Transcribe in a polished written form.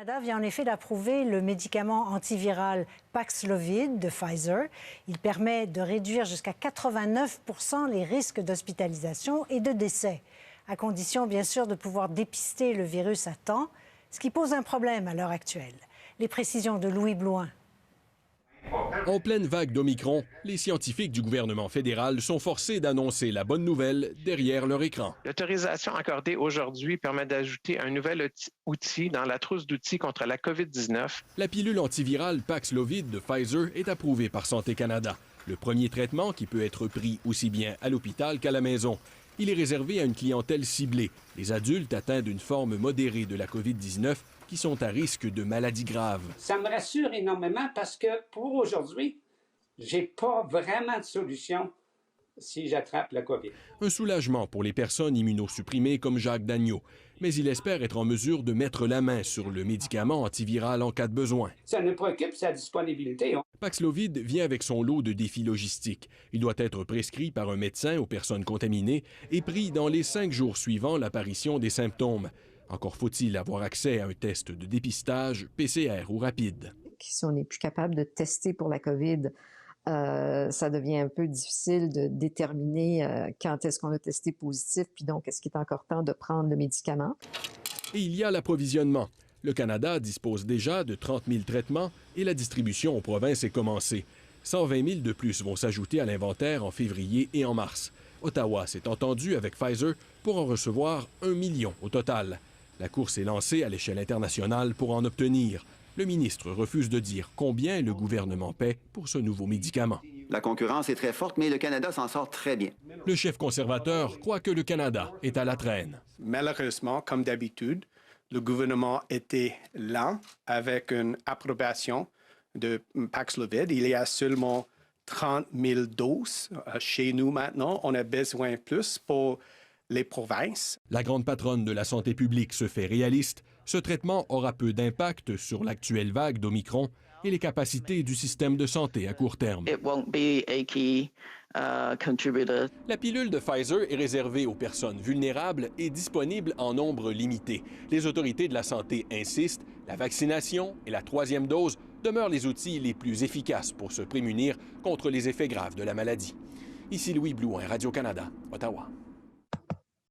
Le Canada vient en effet d'approuver le médicament antiviral Paxlovid de Pfizer. Il permet de réduire jusqu'à 89 % les risques d'hospitalisation et de décès, à condition bien sûr de pouvoir dépister le virus à temps, ce qui pose un problème à l'heure actuelle. Les précisions de Louis Blouin. En pleine vague d'Omicron, les scientifiques du gouvernement fédéral sont forcés d'annoncer la bonne nouvelle derrière leur écran. L'autorisation accordée aujourd'hui permet d'ajouter un nouvel outil dans la trousse d'outils contre la COVID-19. La pilule antivirale Paxlovid de Pfizer est approuvée par Santé Canada. Le premier traitement qui peut être pris aussi bien à l'hôpital qu'à la maison. Il est réservé à une clientèle ciblée, les adultes atteints d'une forme modérée de la COVID-19 qui sont à risque de maladies graves. Ça me rassure énormément parce que pour aujourd'hui, j'ai pas vraiment de solution si j'attrape la COVID. Un soulagement pour les personnes immunosupprimées comme Jacques Dagneau, mais il espère être en mesure de mettre la main sur le médicament antiviral en cas de besoin. Ça nous préoccupe sa disponibilité. Paxlovid vient avec son lot de défis logistiques. Il doit être prescrit par un médecin aux personnes contaminées et pris dans les 5 jours suivant l'apparition des symptômes. Encore faut-il avoir accès à un test de dépistage, PCR ou rapide. Si on n'est plus capable de tester pour la COVID, ça devient un peu difficile de déterminer quand est-ce qu'on a testé positif, puis donc est-ce qu'il est encore temps de prendre le médicament. Et il y a l'approvisionnement. Le Canada dispose déjà de 30 000 traitements et la distribution aux provinces est commencée. 120 000 de plus vont s'ajouter à l'inventaire en février et en mars. Ottawa s'est entendu avec Pfizer pour en recevoir 1 million au total. La course est lancée à l'échelle internationale pour en obtenir. Le ministre refuse de dire combien le gouvernement paie pour ce nouveau médicament. La concurrence est très forte, mais le Canada s'en sort très bien. Le chef conservateur croit que le Canada est à la traîne. Malheureusement, comme d'habitude, le gouvernement était lent avec une approbation de Paxlovid. Il y a seulement 30 000 doses chez nous maintenant. On a besoin plus pour les provinces. La grande patronne de la santé publique se fait réaliste. Ce traitement aura peu d'impact sur l'actuelle vague d'Omicron et les capacités du système de santé à court terme. La pilule de Pfizer est réservée aux personnes vulnérables et disponible en nombre limité. Les autorités de la santé insistent, la vaccination et la 3e dose demeurent les outils les plus efficaces pour se prémunir contre les effets graves de la maladie. Ici Louis Blouin, Radio-Canada, Ottawa.